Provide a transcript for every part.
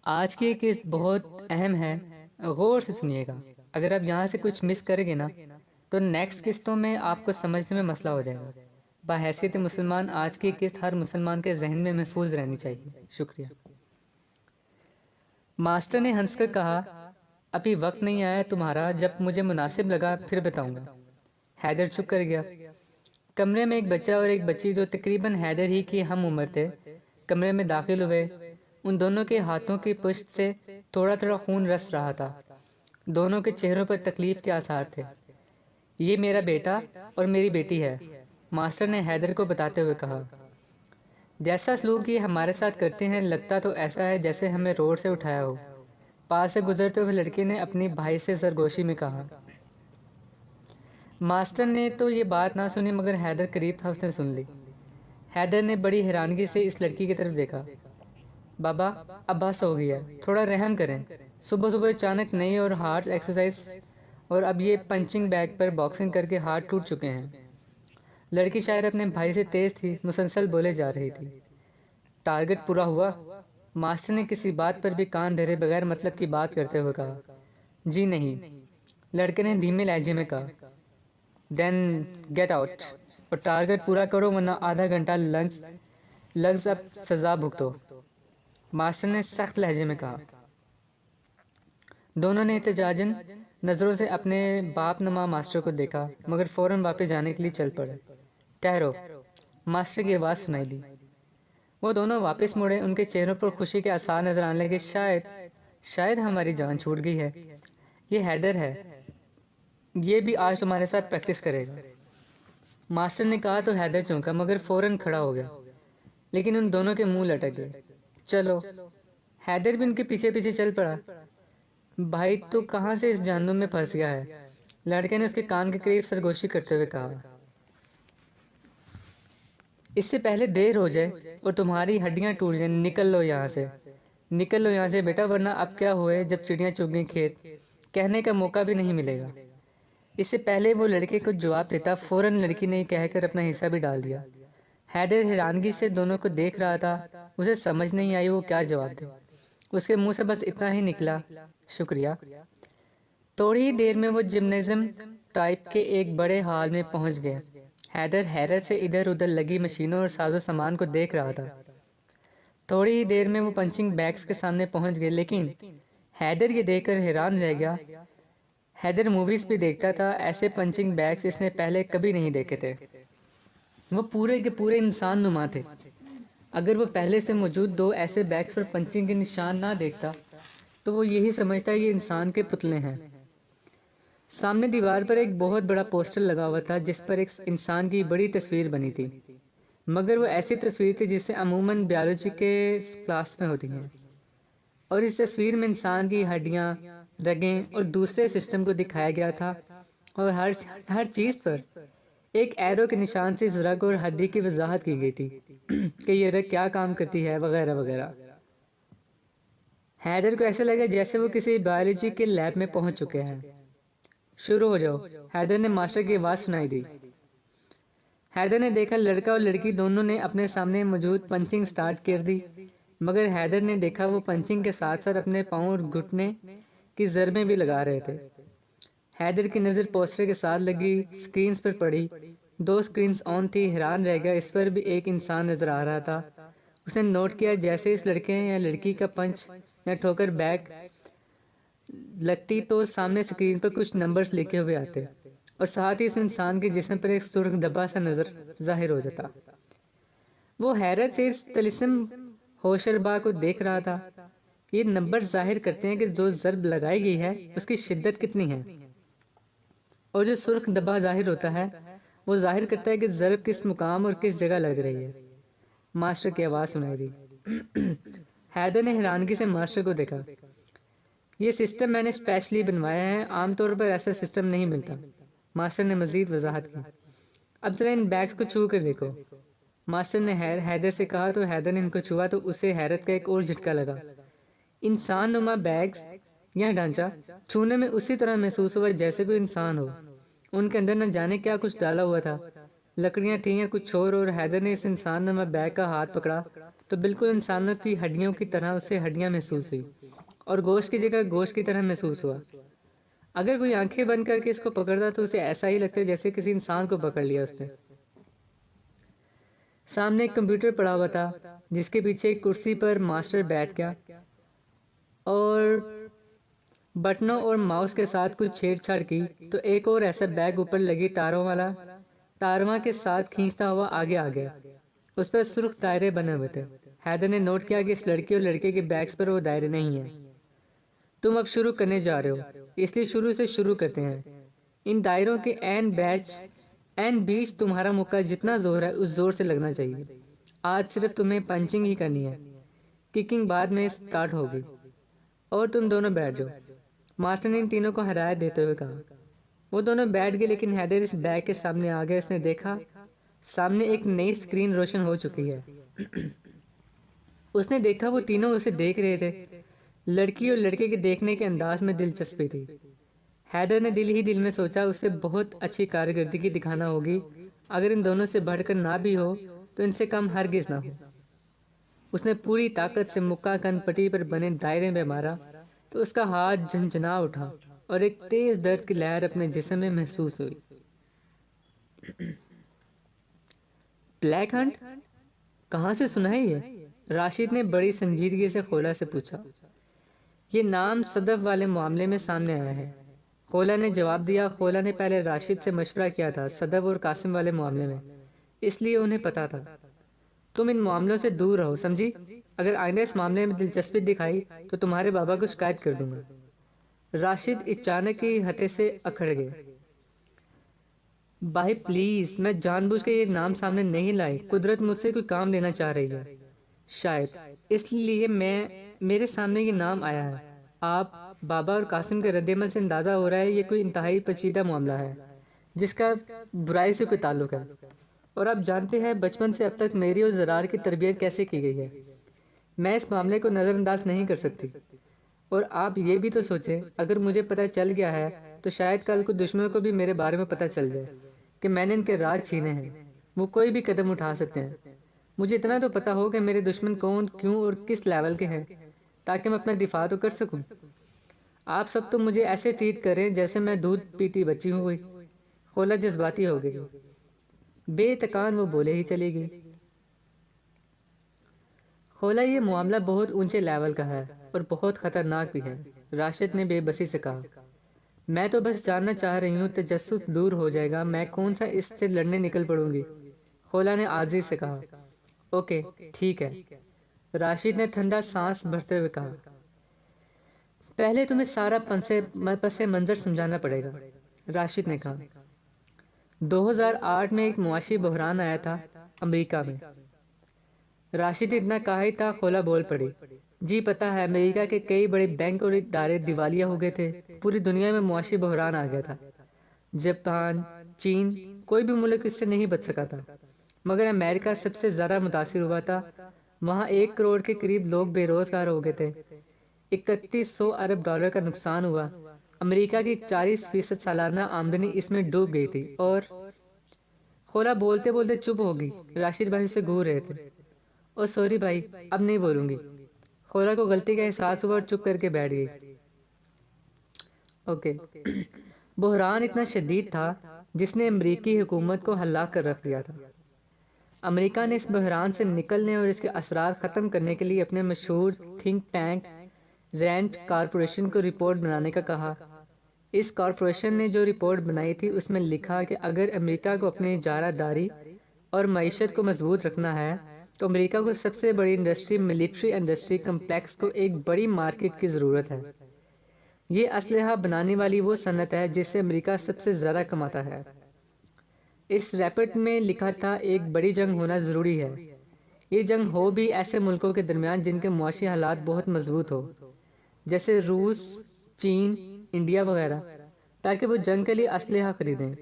آج کی ایک قسط بہت اہم ہے، غور سے سنیے گا۔ اگر آپ یہاں سے کچھ مس کریں گے نا تو نیکسٹ قسطوں میں آپ کو سمجھنے میں مسئلہ ہو جائے گا۔ بحیثیت مسلمان آج کی قسط ہر مسلمان کے ذہن میں محفوظ رہنی چاہیے۔ شکریہ۔ ماسٹر نے ہنس کر کہا، ابھی وقت نہیں آیا تمہارا، جب مجھے مناسب لگا پھر بتاؤں گا۔ حیدر چپ کر گیا۔ کمرے میں ایک بچہ اور ایک بچی جو تقریباً حیدر ہی کی ہم عمر تھے کمرے میں داخل ہوئے۔ ان دونوں کے ہاتھوں کی پشت سے تھوڑا تھوڑا خون رس رہا تھا۔ دونوں کے چہروں پر تکلیف کے آثار تھے۔ یہ میرا بیٹا اور میری بیٹی ہے، ماسٹر نے حیدر کو بتاتے ہوئے کہا۔ جیسا سلوک یہ ہمارے ساتھ کرتے ہیں لگتا تو ایسا ہے جیسے ہمیں روڈ سے اٹھایا ہو، پاس سے گزرتے ہوئے لڑکے نے اپنی بھائی سے سرگوشی میں کہا۔ ماسٹر نے تو یہ بات نہ سنی مگر حیدر قریب تھا، اس نے سن لی۔ حیدر نے بڑی حیرانگی سے اس لڑکی کی طرف دیکھا۔ بابا اب بس ہو گیا، تھوڑا رحم کریں۔ صبح صبح اچانک نئی اور ہارڈ ایکسرسائز اور اب یہ پنچنگ بیگ پر باکسنگ کر کے ہاتھ ٹوٹ چکے ہیں۔ لڑکی شاید اپنے بھائی سے تیز تھی، مسلسل بولے جا رہی تھی۔ ٹارگٹ پورا ہوا؟ ماسٹر نے کسی بات پر بھی کان دھرے بغیر مطلب کی بات کرتے ہوئے کہا۔ جی نہیں، لڑکے نے دھیمے لہجے میں کہا۔ دین گیٹ آؤٹ اور ٹارگٹ پورا کرو ورنہ آدھا گھنٹہ لگز اب سزا بھگتو، ماسٹر نے سخت لہجے میں کہا۔ دونوں نے احتجاجاً نظروں سے اپنے باپ نما ماسٹر کو دیکھا مگر فوراً واپس جانے کے لیے چل پڑے۔ ٹھہرو، ماسٹر کی آواز سنائی دی۔ وہ دونوں واپس مڑے، ان کے چہروں پر خوشی کے آثار نظر آنے لگے۔ شاید ہماری جان چھوٹ گئی ہے۔ یہ حیدر ہے، یہ بھی آج تمہارے ساتھ پریکٹس کرے گا، ماسٹر نے کہا تو حیدر چونکا مگر فوراً کھڑا ہو گیا، لیکن ان دونوں کے منہ لٹک گئے۔ چلو، حیدر بھی ان کے پیچھے پیچھے چل پڑا۔ بھائی تو کہاں سے اس جہنم میں پھنس گیا ہے، لڑکے نے اس کے کان کے قریب سرگوشی کرتے ہوئے کہا۔ اس سے پہلے دیر ہو جائے اور تمہاری ہڈیاں ٹوٹ جائیں، نکل لو یہاں سے، نکل لو یہاں سے بیٹا، ورنہ اب کیا ہوئے جب چڑیاں چگ گئیں کھیت، کہنے کا موقع بھی نہیں ملے گا۔ اس سے پہلے وہ لڑکے کو جواب دیتا فوراً لڑکی نے کہہ کر اپنا حصہ بھی ڈال دیا۔ حیدر حیرانگی سے دونوں کو دیکھ رہا تھا، اسے سمجھ نہیں آئی وہ کیا جواب دے۔ اس کے منہ سے بس اتنا ہی نکلا، شکریہ۔ تھوڑی ہی دیر میں وہ جمنازیم ٹائپ کے ایک بڑے ہال میں پہنچ گئے۔ حیدر حیرت سے ادھر ادھر لگی مشینوں اور ساز و سامان کو دیکھ رہا تھا۔ تھوڑی ہی دیر میں وہ پنچنگ بیگز کے سامنے پہنچ گئے، لیکن حیدر یہ دیکھ کر حیران رہ گیا۔ حیدر موویز بھی دیکھتا تھا، ایسے پنچنگ بیگز اس نے پہلے کبھی نہیں دیکھے تھے۔ وہ پورے کے پورے انسان نما تھے۔ اگر وہ پہلے سے موجود دو ایسے بیگز پر پنچنگ کے نشان نہ دیکھتا تو وہ یہی سمجھتا یہ انسان کے پتلے ہیں۔ سامنے دیوار پر ایک بہت بڑا پوسٹر لگا ہوا تھا جس پر ایک انسان کی بڑی تصویر بنی تھی، مگر وہ ایسی تصویر تھی جس سے عموماً بیولوجی کے کلاس میں ہوتی ہیں، اور اس تصویر میں انسان کی ہڈیاں، رگیں اور دوسرے سسٹم کو دکھایا گیا تھا، اور ہر چیز پر ایک ایرو کے نشان سے اس رگ اور ہڈی کی وضاحت کی گئی تھی کہ یہ رگ کیا کام کرتی ہے وغیرہ وغیرہ۔ حیدر کو ایسا لگا جیسے وہ کسی بایولوجی کے لیب میں پہنچ چکے ہیں۔ شروع ہو جاؤ، حیدر نے ماسٹر کی آواز سنائی دی۔ حیدر نے دیکھا لڑکا اور لڑکی دونوں نے اپنے سامنے موجود پنچنگ سٹارٹ کر دی، مگر حیدر نے دیکھا وہ پنچنگ کے ساتھ ساتھ اپنے پاؤں اور گھٹنے کی ضربیں بھی لگا رہے تھے۔ حیدر کی نظر پوسٹر کے ساتھ لگی سکرینز پر پڑی، دو سکرینز آن تھی، حیران رہ گیا، اس پر بھی ایک انسان نظر آ رہا تھا۔ اس نے نوٹ کیا جیسے اس لڑکے یا لڑکی کا پنچ یا ٹھوکر بیک لگتی تو سامنے سکرین پر کچھ نمبرز لکھے ہوئے آتے، اور ساتھ ہی اس انسان کے جسم پر ایک سرخ دھبا سا نظر ظاہر ہو جاتا۔ وہ حیرت سے اس طلسم ہوشربا کو دیکھ رہا تھا۔ یہ نمبر ظاہر کرتے ہیں کہ جو ضرب لگائی گئی ہے اس کی شدت کتنی ہے، اور جو سرخ دھبا ظاہر ہوتا ہے وہ ظاہر کرتا ہے کہ ضرب کس مقام اور کس جگہ لگ رہی ہے۔ ماسٹر کی آواز سنائی دی۔ حیدر نے حیرانگی سے ماسٹر کو دیکھا۔ یہ سسٹم میں نے اسپیشلی بنوایا ہے، عام طور پر ایسا سسٹم نہیں ملتا، ماسٹر نے مزید وضاحت کی۔ اب ذرا ان بیگز کو چھو کر دیکھو، ماسٹر نے حیدر سے کہا تو حیدر نے ان کو چھوا تو اسے حیرت کا ایک اور جھٹکا لگا۔ انسان نما بیگز یا ڈھانچہ چھونے میں اسی طرح محسوس ہوا جیسے کوئی انسان ہو، ان کے اندر نہ جانے کیا کچھ ڈالا ہوا تھا۔ لکڑیاں تھیں یا کچھ اور حیدر نے اس انسان نما بیگ کا ہاتھ پکڑا تو بالکل انسانوں کی ہڈیوں کی طرح اسے ہڈیاں محسوس ہوئی اور گوشت کی جگہ گوشت کی طرح محسوس ہوا۔ اگر کوئی آنکھیں بند کر کے اس کو پکڑتا تو اسے ایسا ہی لگتا جیسے کسی انسان کو پکڑ لیا اس نے۔ سامنے ایک کمپیوٹر پڑا ہوا تھا جس کے پیچھے ایک کرسی پر ماسٹر بیٹھ گیا اور بٹنوں اور ماؤس کے ساتھ کچھ چھیڑ چھاڑ کی تو ایک اور ایسا بیگ اوپر لگی تاروں والا تارواں کے ساتھ کھینچتا ہوا آگے آ گیا۔ اس پر سرخ دائرے بنے ہوئے تھے۔ حیدر نے نوٹ کیا کہ اس لڑکی اور لڑکے کے بیگز پر وہ دائرے نہیں ہیں۔ تم اب شروع کرنے جا رہے ہو، اس لیے شروع سے شروع کرتے ہیں۔ ان دائروں کے این بیچ تمہارا مکہ جتنا زور ہے اس زور سے لگنا چاہیے۔ آج صرف تمہیں پنچنگ ہی کرنی ہے، ککنگ بعد میں سٹارٹ ہوگی، اور تم دونوں بیٹھ جاؤ۔ ماسٹر نے ان تینوں کو ہدایت دیتے ہوئے کہا۔ وہ دونوں بیٹھ گئے لیکن حیدر اس بیگ کے سامنے آ گیا۔ اس نے دیکھا سامنے ایک نئی سکرین روشن ہو چکی ہے۔ اس نے دیکھا وہ تینوں اسے دیکھ رہے تھے۔ لڑکی اور لڑکے کے دیکھنے کے انداز میں دلچسپی تھی۔ حیدر نے دل ہی دل میں سوچا اسے بہت اچھی کارکردگی دکھانا ہوگی، اگر ان دونوں سے بڑھ کر نہ بھی ہو تو ان سے کم ہرگز نہ ہو۔ اس نے پوری طاقت سے مکہ کن پٹی پر بنے دائرے میں مارا تو اس کا ہاتھ جھنجھنا اٹھا اور ایک تیز درد کی لہر اپنے جسم میں محسوس ہوئی۔ Black hunt? کہاں سے سنا ہے یہ؟ راشد نے بڑی سنجیدگی سے خولا سے پوچھا۔ یہ نام صدف والے معاملے میں سامنے آیا ہے، خولا نے جواب دیا۔ خولا نے پہلے راشد سے مشورہ کیا تھا صدف اور قاسم والے معاملے میں، اس لیے انہیں پتا تھا۔ تم ان معاملوں سے دور رہو، سمجھی؟ اگر آئندہ اس معاملے میں دلچسپی دکھائی تو تمہارے بابا کو شکایت کر دوں گا۔ راشد اچانک ہی ہتے سے اکھڑ گئے۔ بھائی پلیز، میں جان بوجھ کے یہ نام سامنے نہیں لائی۔ قدرت مجھ سے کوئی کام لینا چاہ رہی ہے، شاید اس لیے میرے سامنے یہ نام آیا ہے۔ آپ بابا اور قاسم کے رد عمل سے اندازہ ہو رہا ہے یہ کوئی انتہائی پیچیدہ معاملہ ہے جس کا برائی سے کوئی تعلق ہے، اور آپ جانتے ہیں بچپن سے اب تک میری اور زرار کی تربیت کیسے کی گئی ہے۔ میں اس معاملے کو نظر انداز نہیں کر سکتی، اور آپ یہ بھی تو سوچیں اگر مجھے پتہ چل گیا ہے تو شاید کل کو دشمنوں کو بھی میرے بارے میں پتہ چل جائے کہ میں نے ان کے راز چھینے ہیں۔ وہ کوئی بھی قدم اٹھا سکتے ہیں۔ مجھے اتنا تو پتہ ہو کہ میرے دشمن کون، کیوں اور کس لیول کے ہیں، تاکہ میں اپنا دفاع تو کر سکوں۔ آپ سب تو مجھے ایسے ٹریٹ کریں جیسے میں دودھ پیتی بچی ہوں ہوئی۔ خولا جذباتی ہو گئی۔ بے تکان وہ بولے ہی چلی گئی۔ خولا یہ معاملہ بہت اونچے لیول کا ہے اور بہت خطرناک بھی ہے، راشد نے بے بسی سے کہا۔ میں تو بس جاننا چاہ رہی ہوں تجسس دور ہو جائے گا، میں کون سا اس سے لڑنے نکل پڑوں گی، خولا نے عاجزی سے کہا۔ اوکے ٹھیک ہے، راشد نے ٹھنڈا سانس بھرتے ہوئے کہا۔ پہلے تمہیں سارا پس منظر سمجھانا پڑے گا، راشد نے کہا۔ 2008 میں ایک معاشی بحران آیا تھا امریکہ میں۔ راشد اتنا کہا ہی تھا، خولا بول پڑی۔ جی پتہ ہے، امریکہ کے کئی بڑے بینک اور ادارے دیوالیہ ہو گئے تھے، پوری دنیا میں معاشی بحران آ گیا تھا۔ جاپان، چین، کوئی بھی ملک اس سے نہیں بچ سکا تھا، مگر امریکہ سب سے زیادہ متاثر ہوا تھا۔ وہاں 1 کروڑ کے قریب لوگ بے روزگار ہو گئے تھے، 3100 ارب ڈالر کا نقصان ہوا۔ امریکہ کی 40% سالانہ آمدنی اس میں ڈوب گئی تھی، اور خولا بولتے بولتے چپ ہو گئی۔ راشد بھائی سے گھور رہے تھے۔ او سوری بھائی، اب نہیں بولوں گی۔ خولا کو غلطی کا احساس ہوا اور چپ کر کے بیٹھ گئی۔ اوکے۔ بحران اتنا شدید تھا جس نے امریکی حکومت کو ہلاک کر رکھ دیا تھا۔ امریکہ نے اس بحران سے نکلنے اور اس کے اثرات ختم کرنے کے لیے اپنے مشہور تھنک ٹینک رینڈ کارپوریشن کو رپورٹ بنانے کا کہا۔ اس کارپوریشن نے جو رپورٹ بنائی تھی اس میں لکھا کہ اگر امریکہ کو اپنی اجارہ داری اور معیشت کو مضبوط رکھنا ہے تو امریکہ کو سب سے بڑی انڈسٹری ملٹری انڈسٹری کمپلیکس کو ایک بڑی مارکیٹ کی ضرورت ہے۔ یہ اسلحہ بنانے والی وہ صنعت ہے جس سے امریکہ سب سے زیادہ کماتا ہے۔ اس رپورٹ میں لکھا تھا ایک بڑی جنگ ہونا ضروری ہے۔ یہ جنگ ہو بھی ایسے ملکوں کے درمیان جن کے معاشی حالات بہت مضبوط ہو، جیسے روس، چین، انڈیا وغیرہ، تاکہ وہ جنگ کے لیے اسلحہ خریدیں۔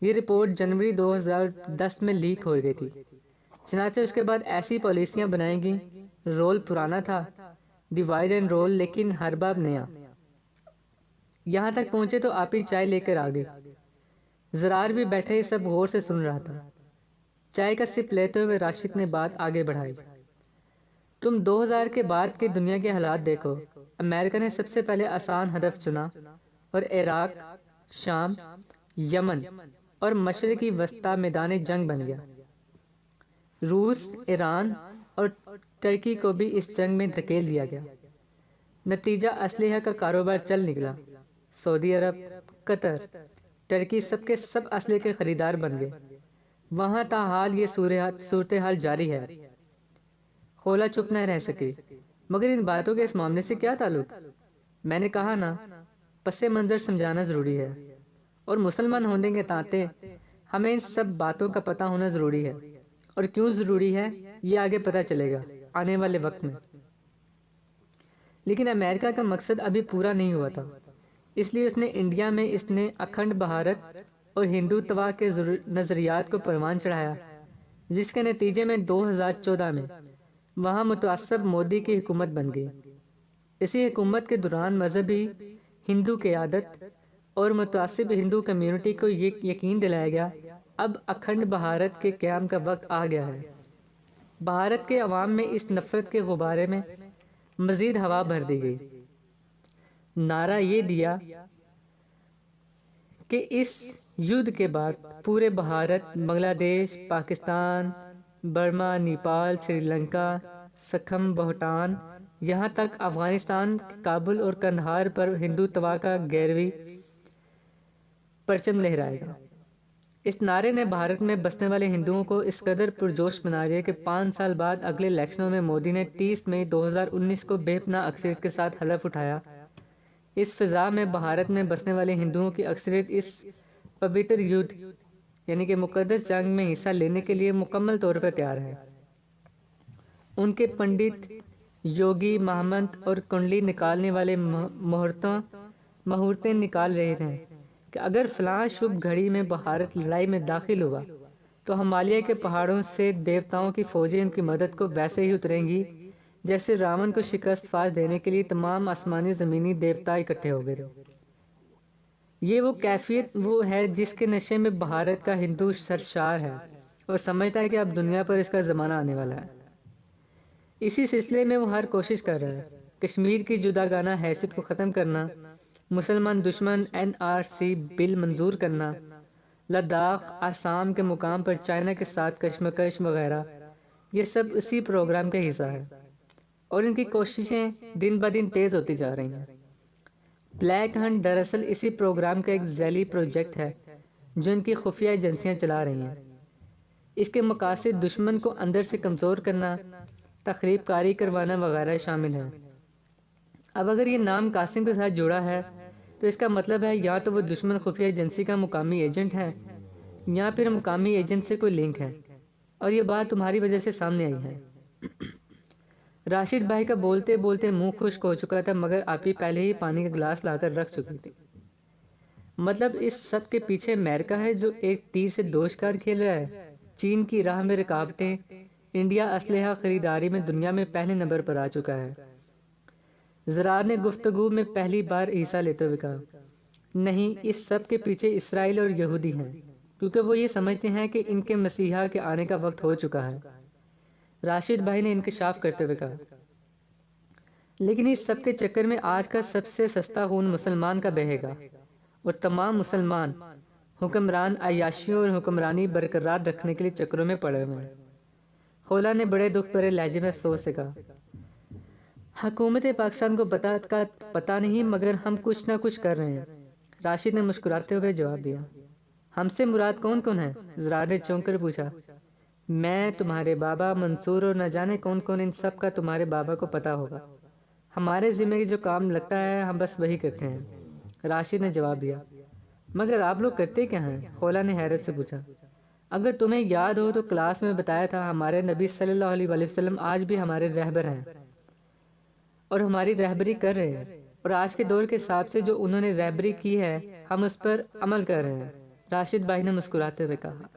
یہ رپورٹ جنوری 2010 میں لیک ہو گئی تھی۔ چنانچہ اس کے بعد ایسی پالیسیاں بنائی گئیں۔ رول پرانا تھا، ڈیوائیڈ اینڈ رول، لیکن ہر باب نیا۔ یہاں تک پہنچے تو آپ ہی چائے لے کر آ گئی۔ زرار بھی بیٹھے سب غور سے سن رہا تھا۔ چائے کا سپ لیتے ہوئے راشد نے بات آگے بڑھائی۔ تم 2000 کے بعد کی دنیا کے حالات دیکھو۔ امریکہ نے سب سے پہلے آسان ہدف چنا اور عراق، شام، یمن اور مشرقی وسطی میدان جنگ بن گیا۔ روس، ایران اور ترکی کو بھی اس جنگ میں دھکیل دیا گیا۔ نتیجہ اسلحہ کا کاروبار چل نکلا۔ سعودی عرب، قطر، ترکی سب کے سب اسلحے کے خریدار بن گئے۔ وہاں تاحال یہ صورتحال جاری ہے۔ خولا چپ نہ رہ سکی۔ مگر ان باتوں کے اس معاملے سے کیا تعلق؟ میں نے کہا نا، پس منظر سمجھانا ضروری ہے، اور مسلمان ہونے کے ناطے ہمیں ان سب باتوں کا پتہ ہونا ضروری ہے، اور کیوں ضروری ہے یہ آگے پتہ چلے گا آنے والے وقت میں۔ لیکن امریکہ کا مقصد ابھی پورا نہیں ہوا تھا، اس لیے اس نے انڈیا میں اس نے اکھنڈ بھارت اور ہندوتوا کے نظریات کو پروان چڑھایا، جس کے نتیجے میں 2014 میں وہاں متعصب مودی کی حکومت بن گئی۔ اسی حکومت کے دوران مذہبی ہندو قیادت اور متعصب ہندو کمیونٹی کو یہ یقین دلایا گیا اب اکھنڈ بھارت کے قیام کا وقت آ گیا ہے۔ بھارت کے عوام میں اس نفرت کے غبارے میں مزید ہوا بھر دی گئی۔ نعرہ یہ دیا کہ اس یدھ کے بعد پورے بھارت، بنگلہ دیش، پاکستان، برما، نیپال، سری لنکا، سکھم، بھوٹان، یہاں تک افغانستان کے کابل اور قندھار پر ہندوتوا کا گیروی پرچم لہرائے گا۔ اس نعرے نے بھارت میں بسنے والے ہندوؤں کو اس قدر پرجوش بنا دیا کہ 5 سال بعد اگلے الیکشنوں میں مودی نے 30 مئی 2019 کو بے پناہ اکثریت کے ساتھ حلف اٹھایا۔ اس فضا میں بھارت میں بسنے والے ہندوؤں کی اکثریت اس پوتر یدھ یعنی کہ مقدس جنگ میں حصہ لینے کے لیے مکمل طور پر تیار ہے۔ ان کے پنڈت، یوگی، مہامنت اور کنڈلی نکالنے والے مہورتیں نکال رہے ہیں کہ اگر فلاں شبھ گھڑی میں بھارت لڑائی میں داخل ہوا تو ہمالیہ کے پہاڑوں سے دیوتاؤں کی فوجیں ان کی مدد کو ویسے ہی اتریں گی جیسے راون کو شکست فاش دینے کے لیے تمام آسمانی زمینی دیوتا اکٹھے ہو گئے تھے۔ یہ وہ کیفیت وہ ہے جس کے نشے میں بھارت کا ہندو سرشار ہے اور سمجھتا ہے کہ اب دنیا پر اس کا زمانہ آنے والا ہے۔ اسی سلسلے میں وہ ہر کوشش کر رہا ہے۔ کشمیر کی جداگانہ حیثیت کو ختم کرنا، مسلمان دشمن NRC بل منظور کرنا، لداخ، آسام کے مقام پر چائنا کے ساتھ کشمکش وغیرہ، یہ سب اسی پروگرام کا حصہ ہے، اور ان کی کوششیں دن بدن تیز ہوتی جا رہی ہیں۔ بلیک ہنٹ دراصل اسی پروگرام کا ایک ذیلی پروجیکٹ ہے جو ان کی خفیہ ایجنسیاں چلا رہی ہیں۔ اس کے مقاصد دشمن کو اندر سے کمزور کرنا، تخریب کاری کروانا وغیرہ شامل ہیں۔ اب اگر یہ نام قاسم کے ساتھ جڑا ہے تو اس کا مطلب ہے یا تو وہ دشمن خفیہ ایجنسی کا مقامی ایجنٹ ہے یا پھر مقامی ایجنٹ سے کوئی لنک ہے، اور یہ بات تمہاری وجہ سے سامنے آئی ہے۔ راشد بھائی کا بولتے بولتے منہ خشک ہو چکا تھا، مگر آپی پہلے ہی پانی کا گلاس لا کر رکھ چکی تھی۔ مطلب اس سب کے پیچھے امریکہ ہے جو ایک تیر سے دو شکار کھیل رہا ہے۔ چین کی راہ میں رکاوٹیں، انڈیا اسلحہ خریداری میں دنیا میں پہلے نمبر پر آ چکا ہے۔ زرار نے گفتگو میں پہلی بار حصہ لیتے ہوئے کہا، نہیں، اس سب کے پیچھے اسرائیل اور یہودی ہیں، کیونکہ وہ یہ سمجھتے ہیں کہ ان کے مسیحا کے آنے کا وقت ہو چکا ہے۔ راشد بھائی نے انکشاف کرتے ہوئے کہا، لیکن اس سب کے چکر میں آج کا سب سے سستا خون مسلمان کا بہے گا، اور تمام مسلمان حکمران عیاشیوں اور حکمرانی برقرار رکھنے کے لیے چکروں میں پڑے ہوئے ہیں۔ خولا نے بڑے دکھ بھرے لہجے میں افسوس سے کہا، حکومت پاکستان کو پتہ نہیں، مگر ہم کچھ نہ کچھ کر رہے ہیں۔ راشد نے مسکراتے ہوئے جواب دیا، ہم سے مراد کون کون ہے؟ زرار نے چونک کر پوچھا، میں، تمہارے بابا، منصور اور نہ جانے کون کون، ان سب کا تمہارے بابا کو پتہ ہوگا۔ ہمارے ذمہ جو کام لگتا ہے ہم بس وہی کرتے ہیں، راشد نے جواب دیا۔ مگر آپ لوگ کرتے کیا ہیں؟ خولا نے حیرت سے پوچھا۔ اگر تمہیں یاد ہو تو کلاس میں بتایا تھا ہمارے نبی صلی اللہ علیہ وسلم آج بھی ہمارے رہبر ہیں اور ہماری رہبری کر رہے ہیں، اور آج کے دور کے حساب سے جو انہوں نے رہبری کی ہے ہم اس پر عمل کر رہے ہیں۔ راشد بھائی نے مسکراتے ہوئے کہا۔